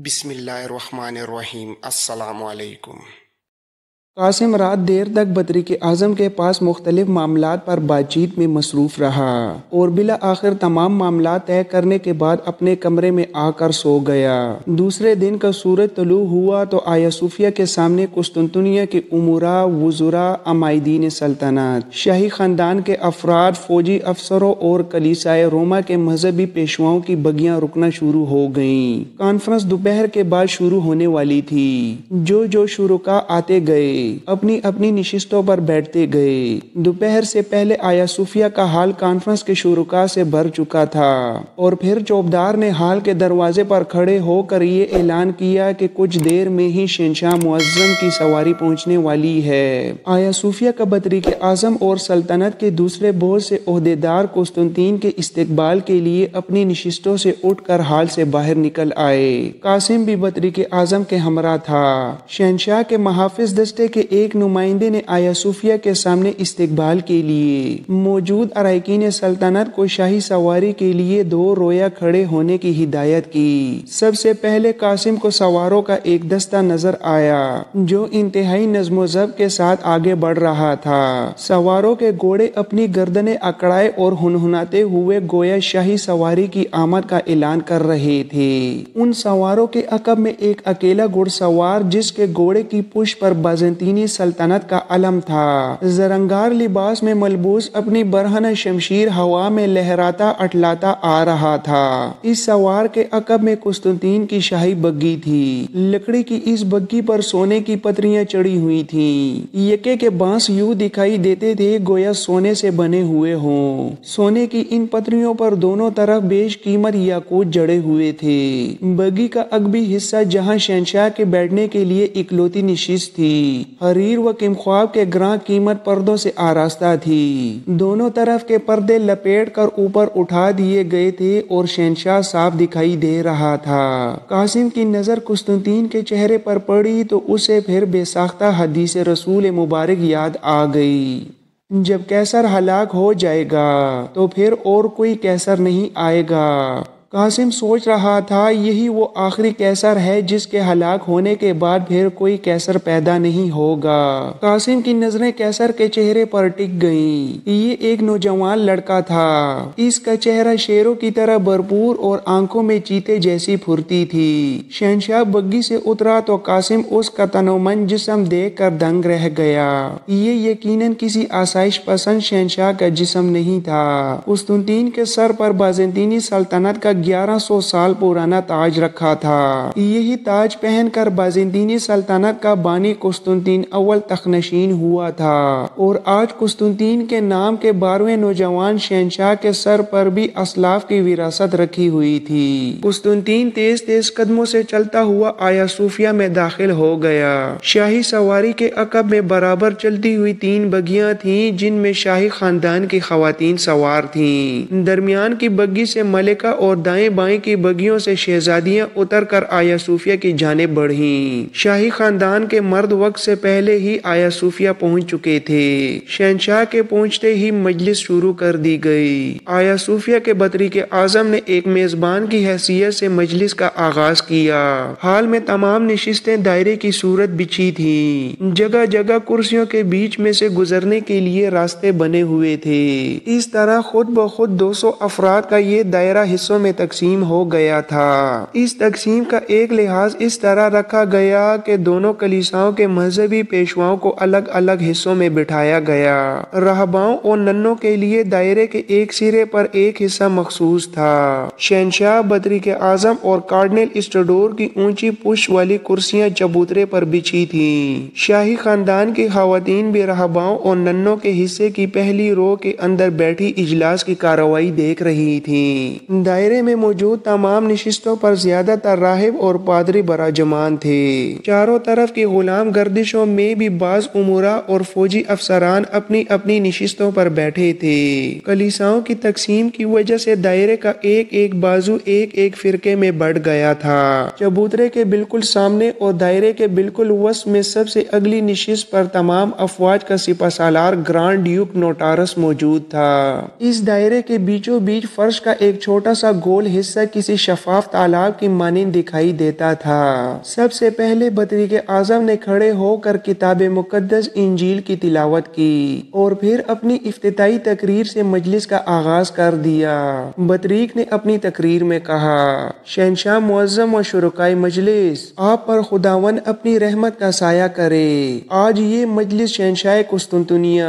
بسم اللہ الرحمن الرحیم۔ السلام علیکم۔ قاسم رات دیر تک بطریق اعظم کے پاس مختلف معاملات پر بات چیت میں مصروف رہا اور بالآخر تمام معاملات طے کرنے کے بعد اپنے کمرے میں آ کر سو گیا۔ دوسرے دن کا سورج طلوع ہوا تو آیا صوفیہ کے سامنے قسطنطنیہ کے امراء، وزراء، عمائدین سلطنت، شاہی خاندان کے افراد، فوجی افسروں اور کلیسائے روما کے مذہبی پیشواؤں کی بگیاں رکنا شروع ہو گئیں۔ کانفرنس دوپہر کے بعد شروع ہونے والی تھی۔ جو شرکاء آتے گئے اپنی اپنی نشستوں پر بیٹھتے گئے۔ دوپہر سے پہلے آیا صوفیہ کا حال کانفرنس کے شرکاء سے بھر چکا تھا اور پھر چوبدار نے حال کے دروازے پر کھڑے ہو کر یہ اعلان کیا کہ کچھ دیر میں ہی شہنشاہ معظم کی سواری پہنچنے والی ہے۔ آیا صوفیہ کا بطریق اعظم اور سلطنت کے دوسرے بہت سے عہدیدار قسطنطین کے استقبال کے لیے اپنی نشستوں سے اٹھ کر حال سے باہر نکل آئے۔ قاسم بھی بطریق اعظم کے ہمراہ تھا۔ شہنشاہ کے محافظ دستے کے ایک نمائندے نے آیا صوفیہ کے سامنے استقبال کے لیے موجود اراکین سلطنت کو شاہی سواری کے لیے دو رویا کھڑے ہونے کی ہدایت کی۔ سب سے پہلے قاسم کو سواروں کا ایک دستہ نظر آیا جو انتہائی نظم و ضبط کے ساتھ آگے بڑھ رہا تھا۔ سواروں کے گھوڑے اپنی گردنیں اکڑائے اور ہنہناتے ہوئے گویا شاہی سواری کی آمد کا اعلان کر رہے تھے۔ ان سواروں کے عقب میں ایک اکیلا گھڑ سوار جس کے گھوڑے کی پشت پر بازنطینی سلطنت کا علم تھا، زرنگار لباس میں ملبوس، اپنی برہنہ شمشیر ہوا میں لہراتا اٹھلاتا آ رہا تھا۔ اس سوار کے عقب میں قسطنطین کی شاہی بگھی تھی۔ لکڑی کی اس بگھی پر سونے کی پتریاں چڑھی ہوئی تھیں۔ یکے کے بانس یوں دکھائی دیتے تھے گویا سونے سے بنے ہوئے ہوں۔ سونے کی ان پتریوں پر دونوں طرف بیش قیمت یاقوت جڑے ہوئے تھے۔ بگھی کا عقبی حصہ جہاں شہنشاہ کے بیٹھنے کے لیے اکلوتی نشست تھی، حریر و کمخواب کے گراں قیمت پردوں سے آراستہ تھی۔ دونوں طرف کے پردے لپیٹ کر اوپر اٹھا دیے گئے تھے اور شہنشاہ صاف دکھائی دے رہا تھا۔ قاسم کی نظر قسطنطین کے چہرے پر پڑی تو اسے پھر بے ساختہ حدیث رسول مبارک یاد آ گئی، جب قیصر ہلاک ہو جائے گا تو پھر اور کوئی قیصر نہیں آئے گا۔ قاسم سوچ رہا تھا یہی وہ آخری قیصر ہے جس کے ہلاک ہونے کے بعد پھر کوئی قیصر پیدا نہیں ہوگا۔ قاسم کی نظریں قیصر کے چہرے پر ٹک گئیں۔ یہ ایک نوجوان لڑکا تھا۔ اس کا چہرہ شیروں کی طرح بھرپور اور آنکھوں میں چیتے جیسی پھرتی تھی۔ شہنشاہ بگھی سے اترا تو قاسم اس کا تنومند جسم دیکھ کر دنگ رہ گیا۔ یہ یقیناً کسی آسائش پسند شہنشاہ کا جسم نہیں تھا۔ قسطنطین کے سر پر بازنطینی سلطنت کا 1100 سال پرانا تاج رکھا تھا۔ یہی تاج پہن کر بازنطینی سلطنت کا بانی قسطنطین اول تخت نشین ہوا تھا اور آج قسطنطین کے نام کے 12ویں نوجوان شہنشاہ کے سر پر بھی اسلاف کی وراثت رکھی ہوئی تھی۔ قسطنطین تیز تیز قدموں سے چلتا ہوا آیا صوفیہ میں داخل ہو گیا۔ شاہی سواری کے عقب میں برابر چلتی ہوئی 3 بگیاں تھیں جن میں شاہی خاندان کی خواتین سوار تھیں۔ درمیان کی بگی سے ملکہ اور دائیں بائیں کی بگیوں سے شہزادیاں اتر کر آیا صوفیہ کی جانب بڑھیں۔ شاہی خاندان کے مرد وقت سے پہلے ہی آیا صوفیہ پہنچ چکے تھے۔ شہنشاہ کے پہنچتے ہی مجلس شروع کر دی گئی۔ آیا صوفیہ کے بطریق اعظم نے ایک میزبان کی حیثیت سے مجلس کا آغاز کیا۔ حال میں تمام نشستیں دائرے کی صورت بچھی تھیں۔ جگہ جگہ کرسیوں کے بیچ میں سے گزرنے کے لیے راستے بنے ہوئے تھے۔ اس طرح خود بخود 200 افراد کا یہ دائرہ حصوں میں تقسیم ہو گیا تھا۔ اس تقسیم کا ایک لحاظ اس طرح رکھا گیا کہ دونوں کلیساؤں کے مذہبی پیشواؤں کو الگ الگ حصوں میں بٹھایا گیا۔ راہباؤں اور ننوں کے لیے دائرے کے ایک سرے پر ایک حصہ مخصوص تھا۔ شہنشاہ، بطریق اعظم اور کارڈنل اسٹڈور کی اونچی پشت والی کرسیاں چبوترے پر بچھی تھیں۔ شاہی خاندان کی خواتین بھی راہباؤں اور ننوں کے حصے کی پہلی رو کے اندر بیٹھی اجلاس کی کارروائی دیکھ رہی تھیں۔ دائرے میں موجود تمام نشستوں پر زیادہ تر راہب اور پادری براجمان تھے۔ چاروں طرف کی غلام گردشوں میں بھی بعض امراء اور فوجی افسران اپنی اپنی نشستوں پر بیٹھے تھے۔ کلیساؤں کی تقسیم کی وجہ سے دائرے کا ایک ایک بازو ایک ایک فرقے میں بڑھ گیا تھا۔ چبوترے کے بالکل سامنے اور دائرے کے بالکل وسط میں سب سے اگلی نشست پر تمام افواج کا سپہ سالار گرانڈ ڈیوک نوٹارس موجود تھا۔ اس دائرے کے بیچوں بیچ فرش کا ایک چھوٹا سا گول گول حصہ کسی شفاف تالاب کی مانند دکھائی دیتا تھا۔ سب سے پہلے بطریق اعظم نے کھڑے ہو کر کتاب مقدس انجیل کی تلاوت کی اور پھر اپنی افتتاحی تقریر سے مجلس کا آغاز کر دیا۔ بطریق نے اپنی تقریر میں کہا: شہنشاہ معظم و شرکائے مجلس، آپ پر خداوند اپنی رحمت کا سایہ کرے۔ آج یہ مجلس شہنشاہ قسطنطنیہ،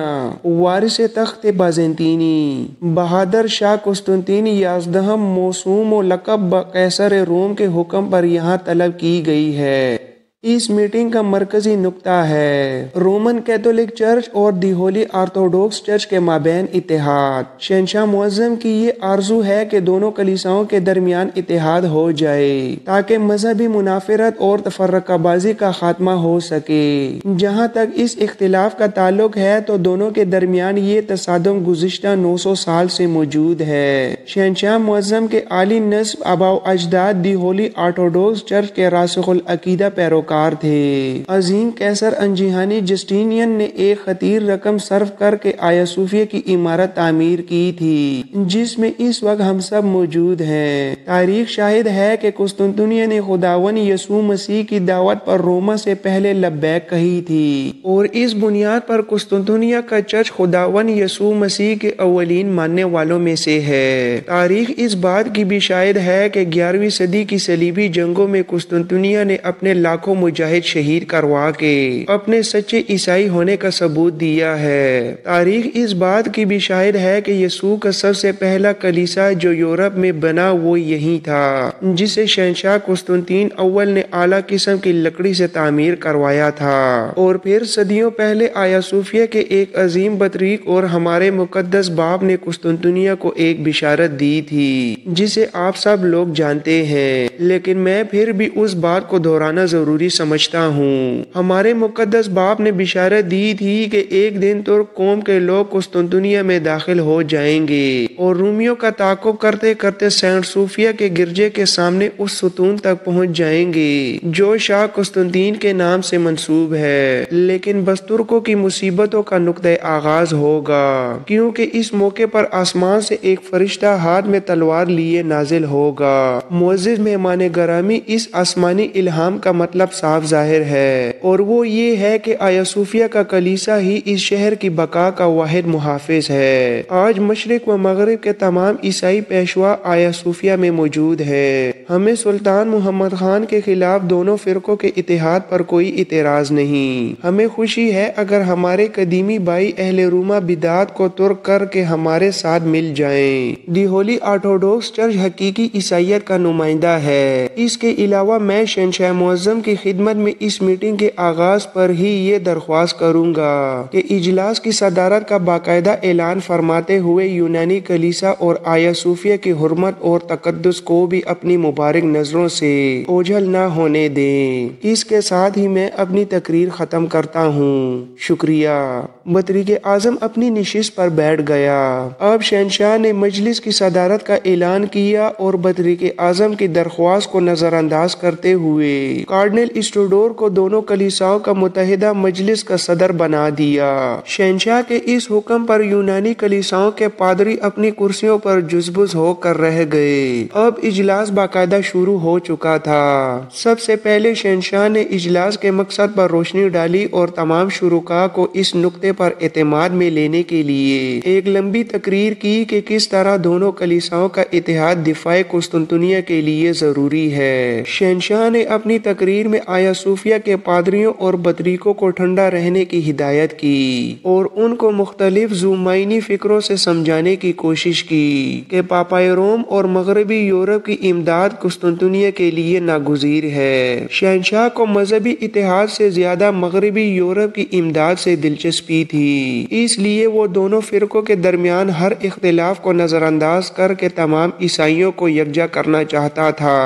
وارث تخت بازنطینی، بہادر شاہ قسطنطین یازدہم موسوم و لقب قیصر روم کے حکم پر یہاں طلب کی گئی ہے۔ اس میٹنگ کا مرکزی نقطہ ہے رومن کیتھولک چرچ اور دی ہولی آرتھوڈوکس چرچ کے مابین اتحاد۔ شہنشاہ معظم کی یہ آرزو ہے کہ دونوں کلیساؤں کے درمیان اتحاد ہو جائے تاکہ مذہبی منافرت اور تفرقہ بازی کا خاتمہ ہو سکے۔ جہاں تک اس اختلاف کا تعلق ہے تو دونوں کے درمیان یہ تصادم گزشتہ 900 سال سے موجود ہے۔ شہنشاہ معظم کے عالی نسب آباء و اجداد دی ہولی آرتھوڈوکس چرچ کے راسخ العقیدہ پیروکار تھے۔ عظیم قیصر انجیہانی جسٹینین نے ایک خطیر رقم صرف کر کے آیا صوفیہ کی عمارت تعمیر کی تھی جس میں اس وقت ہم سب موجود ہیں۔ تاریخ شاہد ہے کہ قسطنطنیہ نے خداوند یسوع مسیح کی دعوت پر روما سے پہلے لبیک کہی تھی اور اس بنیاد پر قسطنطنیہ کا چرچ خداوند یسوع مسیح کے اولین ماننے والوں میں سے ہے۔ تاریخ اس بات کی بھی شاہد ہے کہ 11ویں صدی کی صلیبی جنگوں میں قسطنطنیہ نے اپنے لاکھوں مجاہد شہید کروا کے اپنے سچے عیسائی ہونے کا ثبوت دیا ہے۔ تاریخ اس بات کی بھی شاہد ہے کہ یسوع کا سب سے پہلا کلیسا جو یورپ میں بنا وہ یہی تھا جسے شہنشاہ قسطنطین اول نے اعلیٰ قسم کی لکڑی سے تعمیر کروایا تھا اور پھر صدیوں پہلے آیا صوفیہ کے ایک عظیم بطریق اور ہمارے مقدس باپ نے قسطنطنیہ کو ایک بشارت دی تھی جسے آپ سب لوگ جانتے ہیں، لیکن میں پھر بھی اس بات کو دہرانا ضروری سمجھتا ہوں۔ ہمارے مقدس باپ نے بشارت دی تھی کہ ایک دن ترک قوم کے لوگ قسطنطنیہ میں داخل ہو جائیں گے اور رومیوں کا تعاقب کرتے کرتے سینٹ صوفیہ کے گرجے کے سامنے اس ستون تک پہنچ جائیں گے جو شاہ قسطنطین کے نام سے منسوب ہے، لیکن بس ترکوں کی مصیبتوں کا نقطۂ آغاز ہوگا کیونکہ اس موقع پر آسمان سے ایک فرشتہ ہاتھ میں تلوار لیے نازل ہوگا۔ معزز مہمان گرامی، اس آسمانی الہام کا مطلب صاف ظاہر ہے اور وہ یہ ہے کہ آیا صوفیہ کا کلیسا ہی اس شہر کی بقا کا واحد محافظ ہے۔ آج مشرق و مغرب کے تمام عیسائی پیشوا آیا صوفیہ میں موجود ہے۔ ہمیں سلطان محمد خان کے خلاف دونوں فرقوں کے اتحاد پر کوئی اعتراض نہیں۔ ہمیں خوشی ہے اگر ہمارے قدیمی بھائی اہل روما بدعات کو ترک کر کے ہمارے ساتھ مل جائیں۔ دی ہولی آرتھوڈوکس چرچ حقیقی عیسائیت کا نمائندہ ہے۔ اس کے علاوہ میں شہنشاہ معظم کی خدمت میں اس میٹنگ کے آغاز پر ہی یہ درخواست کروں گا کہ اجلاس کی صدارت کا باقاعدہ اعلان فرماتے ہوئے یونانی کلیسا اور آیا صوفیہ کی حرمت اور تقدس کو بھی اپنی مبارک نظروں سے اوجھل نہ ہونے دیں۔ اس کے ساتھ ہی میں اپنی تقریر ختم کرتا ہوں۔ شکریہ۔ بطریق اعظم اپنی نشست پر بیٹھ گیا۔ اب شہنشاہ نے مجلس کی صدارت کا اعلان کیا اور بطریق اعظم کی درخواست کو نظر انداز کرتے ہوئے کارڈنل اسٹوڈور کو دونوں کلیساؤں کا متحدہ مجلس کا صدر بنا دیا۔ شہنشاہ کے اس حکم پر یونانی کلیساؤں کے پادری اپنی کرسیوں پر جزبز ہو کر رہ گئے۔ اب اجلاس باقاعدہ شروع ہو چکا تھا۔ سب سے پہلے شہنشاہ نے اجلاس کے مقصد پر روشنی ڈالی اور تمام شرکاء کو اس نقطے پر اعتماد میں لینے کے لیے ایک لمبی تقریر کی کہ کس طرح دونوں کلیساؤں کا اتحاد دفاع قسطنطنیہ کے لیے ضروری ہے۔ شہنشاہ نے اپنی تقریر میں آیا صوفیہ کے پادریوں اور بطریقوں کو ٹھنڈا رہنے کی ہدایت کی اور ان کو مختلف ذومعنی فکروں سے سمجھانے کی کوشش کی کہ پاپائے روم اور مغربی یورپ کی امداد قسطنطنیہ کے لیے ناگزیر ہے۔ شہنشاہ کو مذہبی اتحاد سے زیادہ مغربی یورپ کی امداد سے دلچسپی تھی، اس لیے وہ دونوں فرقوں کے درمیان ہر اختلاف کو نظر انداز کر کے تمام عیسائیوں کو یکجا کرنا چاہتا تھا۔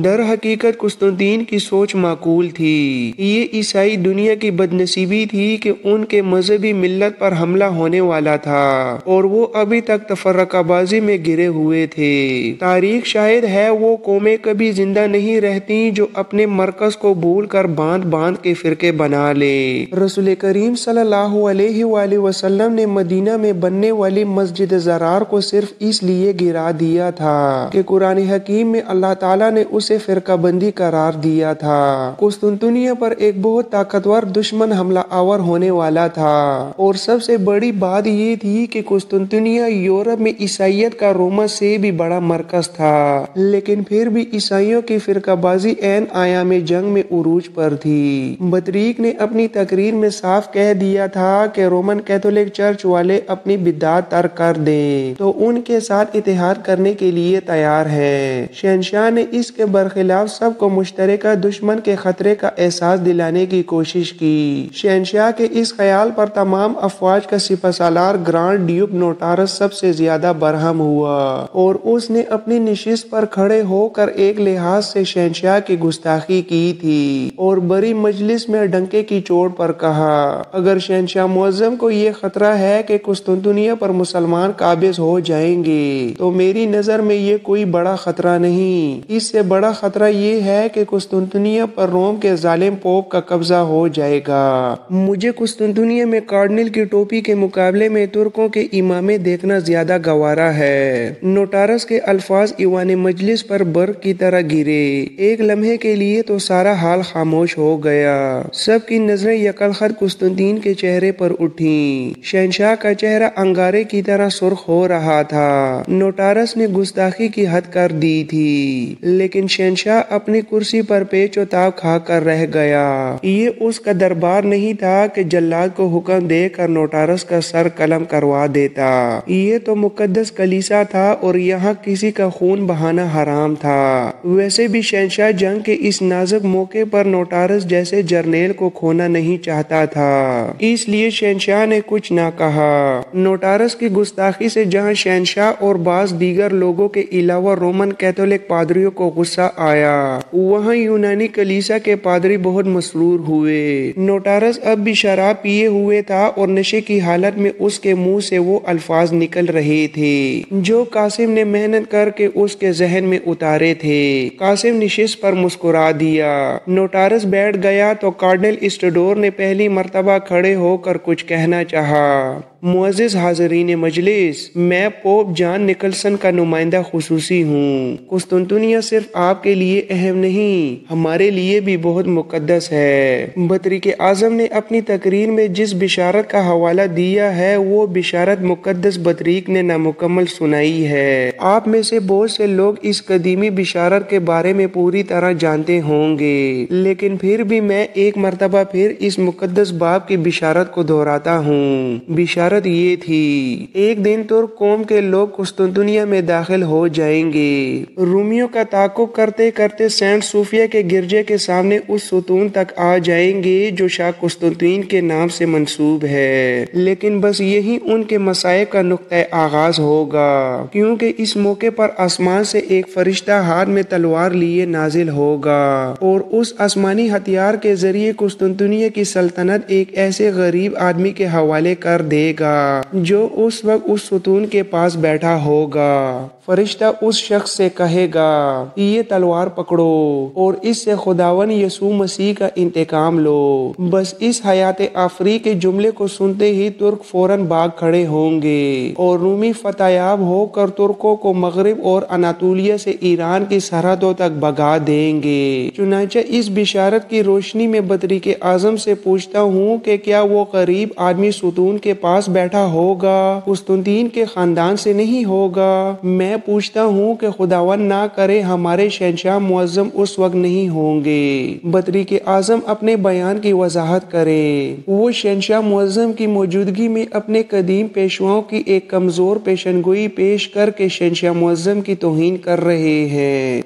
در حقیقت قسطنطین کی سوچ معقول معقول تھی۔ یہ عیسائی دنیا کی بدنصیبی تھی کہ ان کے مذہبی ملت پر حملہ ہونے والا تھا اور وہ ابھی تک تفرقہ بازی میں گرے ہوئے تھے۔ تاریخ شاہد ہے وہ قومیں کبھی زندہ نہیں رہتی جو اپنے مرکز کو بھول کر باندھ باندھ کے فرقے بنا لے۔ رسول کریم صلی اللہ علیہ وآلہ وسلم نے مدینہ میں بننے والی مسجد زرار کو صرف اس لیے گرا دیا تھا کہ قرآن حکیم میں اللہ تعالیٰ نے اسے فرقہ بندی قرار دیا تھا۔ قسطنطنیہ پر ایک بہت طاقتور دشمن حملہ آور ہونے والا تھا اور سب سے بڑی بات یہ تھی کہ قسطنطنیہ یورپ میں عیسائیت کا روما سے بھی بڑا مرکز تھا، لیکن پھر بھی عیسائیوں کی فرقہ بازی عین ایام جنگ میں عروج پر تھی۔ بطریق نے اپنی تقریر میں صاف کہہ دیا تھا کہ رومن کیتھولک چرچ والے اپنی بدعات ترک کر دیں تو ان کے ساتھ اتحاد کرنے کے لیے تیار ہیں۔ شہنشاہ نے اس کے برخلاف سب کو مشترکہ دشمن کے خطرے کا احساس دلانے کی کوشش کی۔ شہنشاہ کے اس خیال پر تمام افواج کا سپہ سالار گرانڈ ڈیوک نوٹارس سب سے زیادہ برہم ہوا اور اس نے اپنی نشست پر کھڑے ہو کر ایک لحاظ سے شہنشاہ کی گستاخی کی تھی اور بڑی مجلس میں ڈنکے کی چوٹ پر کہا، اگر شہنشاہ معظم کو یہ خطرہ ہے کہ قسطنطنیہ پر مسلمان قابض ہو جائیں گے تو میری نظر میں یہ کوئی بڑا خطرہ نہیں، اس سے بڑا خطرہ یہ ہے کہ قسطنطنیہ پر روم کے ظالم پوپ کا قبضہ ہو جائے گا۔ مجھے قسطنطنیہ میں کارڈنل کی ٹوپی کے مقابلے میں ترکوں کے امامے دیکھنا زیادہ گوارا ہے۔ نوٹارس کے الفاظ ایوان مجلس پر برق کی طرح گرے۔ ایک لمحے کے لیے تو سارا حال خاموش ہو گیا۔ سب کی نظریں یکلخت قسطنطین کے چہرے پر اٹھیں۔ شہنشاہ کا چہرہ انگارے کی طرح سرخ ہو رہا تھا۔ نوٹارس نے گستاخی کی حد کر دی تھی، لیکن شہنشاہ اپنی کرسی پر پیچ و تاب کھا کر رہ گیا۔ یہ اس کا دربار نہیں تھا کہ جلاد کو حکم دے کر نوٹارس کا سر قلم کروا دیتا۔ یہ تو مقدس کلیسا تھا اور یہاں کسی کا خون بہانا حرام تھا۔ ویسے بھی شہنشاہ جنگ کے اس نازک موقع پر نوٹارس جیسے جرنیل کو کھونا نہیں چاہتا تھا، اس لیے شہنشاہ نے کچھ نہ کہا۔ نوٹارس کی گستاخی سے جہاں شہنشاہ اور بعض دیگر لوگوں کے علاوہ رومن کیتھولک پادریوں کو غصہ آیا، وہاں یونانی کلیسا کے پادری بہت مسرور ہوئے۔ نوٹارس اب بھی شراب پیے ہوئے تھا اور نشے کی حالت میں اس کے منہ سے وہ الفاظ نکل رہے تھے جو قاسم نے محنت کر کے اس کے ذہن میں اتارے تھے۔ قاسم نشست پر مسکرا دیا۔ نوٹارس بیٹھ گیا تو کارڈنل اسٹڈور نے پہلی مرتبہ کھڑے ہو کر کچھ کہنا چاہا۔ معزز حاضرین مجلس، میں پوپ جان نکلسن کا نمائندہ خصوصی ہوں۔ قسطنطنیہ صرف آپ کے لیے اہم نہیں، ہمارے لیے بھی بہت مقدس ہے۔ بطریق اعظم نے اپنی تقریر میں جس بشارت کا حوالہ دیا ہے وہ بشارت مقدس بطریق نے نامکمل سنائی ہے۔ آپ میں سے بہت سے لوگ اس قدیمی بشارت کے بارے میں پوری طرح جانتے ہوں گے، لیکن پھر بھی میں ایک مرتبہ پھر اس مقدس باب کی بشارت کو دہراتا ہوں۔ بشارت یہ تھی، ایک دن ترک قوم کے لوگ قسطنطنیہ میں داخل ہو جائیں گے۔ رومیوں کا تعاقب کرتے کرتے سینٹ صوفیہ کے گرجے کے سامنے اس ستون تک آ جائیں گے جو شاہ قسطنطین کے نام سے منسوب ہے، لیکن بس یہی ان کے مصائب کا نقطۂ آغاز ہوگا، کیونکہ اس موقع پر آسمان سے ایک فرشتہ ہاتھ میں تلوار لیے نازل ہوگا اور اس آسمانی ہتھیار کے ذریعے قسطنطنیہ کی سلطنت ایک ایسے غریب آدمی کے حوالے کر دے گا جو اس وقت اس ستون کے پاس بیٹھا ہوگا۔ فرشتہ اس شخص سے کہے گا، یہ تلوار پکڑو اور اس سے خداوند یسوع مسیح کا انتقام لو۔ بس اس حیات آفری کے جملے کو سنتے ہی ترک فوراً بھاگ کھڑے ہوں گے اور رومی فتح یاب ہو کر ترکوں کو مغرب اور اناطولیہ سے ایران کی سرحدوں تک بھگا دیں گے۔ چنانچہ اس بشارت کی روشنی میں بطریق اعظم سے پوچھتا ہوں کہ کیا وہ غریب آدمی ستون کے پاس بیٹھا ہوگا قسطنطین کے خاندان سے نہیں ہوگا؟ میں پوچھتا ہوں کہ خداوند نہ کرے ہمارے شہنشاہ معظم اس وقت نہیں ہوں گے۔ بطریق اعظم اپنے بیان کی وضاحت کرے۔ وہ شہنشاہ معظم کی موجودگی میں اپنے قدیم پیشواؤں کی ایک کمزور پیشنگوئی پیش کر کے شہنشاہ معظم کی توہین کر رہے ہیں۔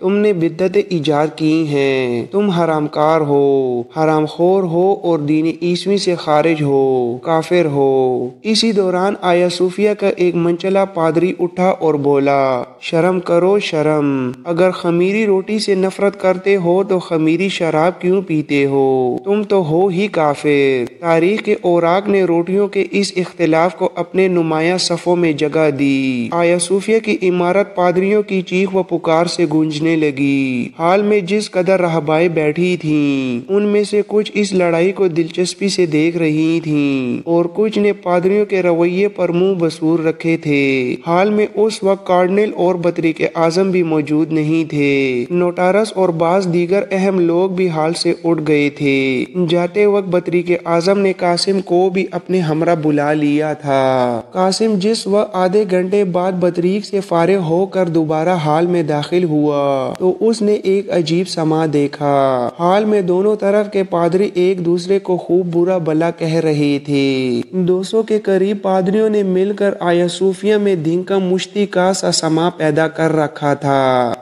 تم نے بدعتیں ایجاد کی ہیں، تم حرام کار ہو، حرام خور ہو اور دین عیسوی سے خارج ہو، کافر ہو۔ اسی دوران آیا صوفیہ کا ایک منچلا پادری اٹھا اور بولا، شرم کرو شرم، اگر خمیری روٹی سے نفرت کرتے ہو تو خمیری شراب کیوں پیتے ہو؟ تم تو ہو ہی کافر۔ تاریخ کے اوراق نے روٹیوں کے اس اختلاف کو اپنے نمایاں صفوں میں جگہ دی۔ آیا صوفیہ کی عمارت پادریوں کی چیخ و پکار سے گونجنے لگی۔ حال میں جس قدر راہبائیں بیٹھی تھیں، ان میں سے کچھ اس لڑائی کو دلچسپی سے دیکھ رہی تھیں اور کچھ نے پادریوں کے رویے پر منہ بسور رکھے تھے۔ حال میں اس وقت کارڈنل اور بطریق اعظم بھی موجود نہیں تھے۔ نوٹارس اور بعض دیگر اہم لوگ بھی حال سے اٹھ گئے تھے۔ جاتے وقت بطریق اعظم نے قاسم کو بھی اپنے ہمراہ بلا لیا تھا۔ قاسم جس وقت آدھے گھنٹے بعد بطریق سے فارغ ہو کر دوبارہ حال میں داخل ہوا تو اس نے ایک عجیب سما دیکھا۔ حال میں دونوں طرف کے پادری ایک دوسرے کو خوب برا بھلا کہہ رہے تھے۔ 200 کے قریب پادریوں نے مل کر آیا صوفیہ میں دھنکم مشتی کا سا سما پیدا کر رکھا تھا۔